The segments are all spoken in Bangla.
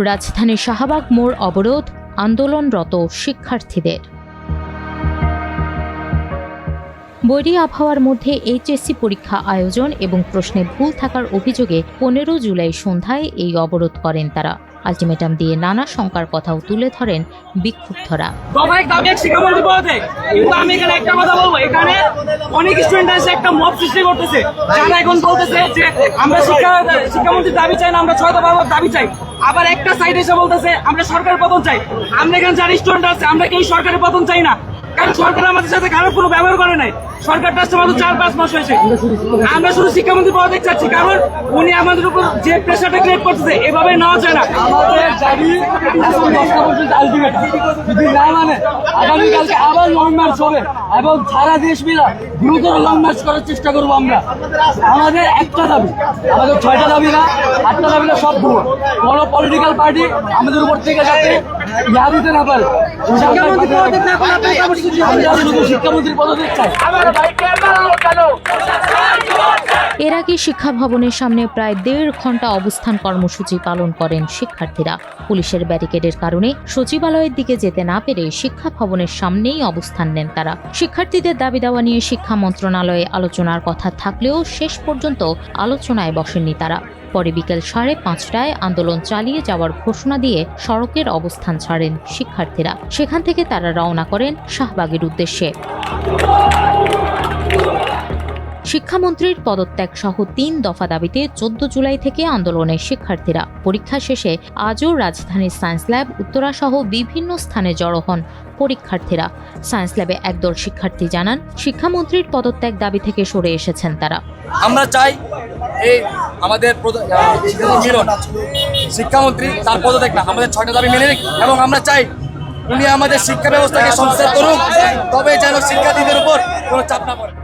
রাজধানীর শাহবাগ মোড় অবরোধ, আন্দোলনরত শিক্ষার্থীদের। বৈরী আবহাওয়ার মধ্যে এইচএসসি পরীক্ষা আয়োজন এবং প্রশ্নে ভুল থাকার অভিযোগে 15 জুলাই সন্ধ্যায় এই অবরোধ করেন তারা। আলটিমেটাম দিয়ে নানা শঙ্কার কথাও তুলে ধরেন বিক্ষুব্ধরা। আমি এখানে একটা কথা বলবো, এখানে অনেক স্টুডেন্ট আছে একটা মব সৃষ্টি করতেছে, যারা এখন বলতেছে যে আমরা শিক্ষামন্ত্রীর দাবি চাই না, আমরা 6 দফা দাবি চাই। আবার একটা সাইড এসে বলতেছে আমরা সরকারের পতন চাই। আমরা এখানে যারা স্টুডেন্ট আছে আমরা কেউ সরকারের পতন চাই না, কারণ সরকার আমাদের সাথে খারাপ কোনো ব্যবহার করে নাই। সরকারটা আসছে মাত্র 4-5 মাস হয়েছে। আমরা শুধু শিক্ষামন্ত্রী পদত্যাগ চাচ্ছি, কারণ উনি আমাদের উপর যে প্রেশারটা ক্রিয়েট করতেছে এভাবে নেওয়া যায় না। আমাদের দাবি এখন 10টা পর্যন্ত আলটিমেটাম, যদি না মানে আগামীকালকে আবার লং মার্চ হবে এবং সারা দেশ মিলে দ্রুত লং মার্চ করার চেষ্টা করবো আমরা। আমাদের একটা দাবি, আমাদের 6টা দাবি না, 8টা দাবি না, সব ভুল। বড় পলিটিক্যাল পার্টি আমাদের উপর থেকে যাতে ইয়া দিতে না পারে। শিক্ষামন্ত্রীর পদত্যাগ চাই। এর আগে শিক্ষা ভবনের সামনে প্রায় 1.5 ঘন্টা অবস্থান কর্মসূচি পালন করেন শিক্ষার্থীরা। পুলিশের ব্যারিকেডের কারণে সচিবালয়ের দিকে যেতে না পেরে শিক্ষা ভবনের সামনেই অবস্থান নেন তারা। শিক্ষার্থীদের দাবি দেওয়া নিয়ে শিক্ষা মন্ত্রণালয়ে আলোচনার কথা থাকলেও শেষ পর্যন্ত আলোচনায় বসেননি তারা। পরে বিকেল 5:30টায় আন্দোলন চালিয়ে যাওয়ার ঘোষণা দিয়ে সড়কের অবস্থান ছাড়েন শিক্ষার্থীরা। সেখান থেকে তারা রওনা করেন শাহবাগের উদ্দেশ্যে। শিক্ষামন্ত্রীর পদত্যাগ সহ 3 দফা দাবিতে 14 জুলাই থেকে আন্দোলনে শিক্ষার্থীরা। পরীক্ষা শেষে আজও রাজধানীর সায়েন্স ল্যাব, উত্তরা সহ বিভিন্ন স্থানে জড়ো হন পরীক্ষার্থীরা। সায়েন্স ল্যাবে একদল শিক্ষার্থী জানান, শিক্ষামন্ত্রীর পদত্যাগ দাবি থেকে সরে এসেছেন তারা। আমরা চাই এই আমাদের শিক্ষামন্ত্রী তার পদত্যাগ না, আমাদের 6টা দাবি মেনে নিক এবং আমরা চাই উনি আমাদের শিক্ষা ব্যবস্থাকে সংস্কার করুক, তবে যেন শিক্ষার্থীদের উপর কোনো চাপ না পড়ে।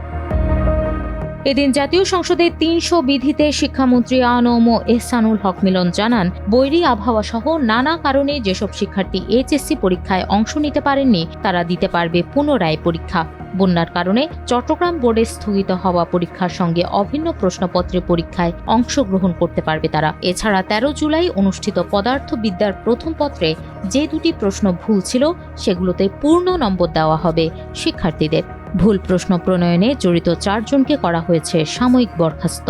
এদিন জাতীয় সংসদে 300 বিধিতে শিক্ষামন্ত্রী আনম ও এহসানুল হক মিলন জানান, বৈরী আবহাওয়া সহ নানা কারণে যেসব শিক্ষার্থী এইচএসসি পরীক্ষায় অংশ নিতে পারেননি তারা দিতে পারবে পুনরায় পরীক্ষা। বন্যার কারণে চট্টগ্রাম বোর্ডে স্থগিত হওয়া পরীক্ষার সঙ্গে অভিন্ন প্রশ্নপত্রে পরীক্ষায় অংশগ্রহণ করতে পারবে তারা। এছাড়া 13 জুলাই অনুষ্ঠিত পদার্থবিদ্যার প্রথম পত্রে যে 2টি প্রশ্ন ভুল ছিল সেগুলোতে পূর্ণ নম্বর দেওয়া হবে শিক্ষার্থীদের। ভুল প্রশ্ন প্রণয়নে জড়িত 4 জনকে করা হয়েছে সাময়িক বরখাস্ত।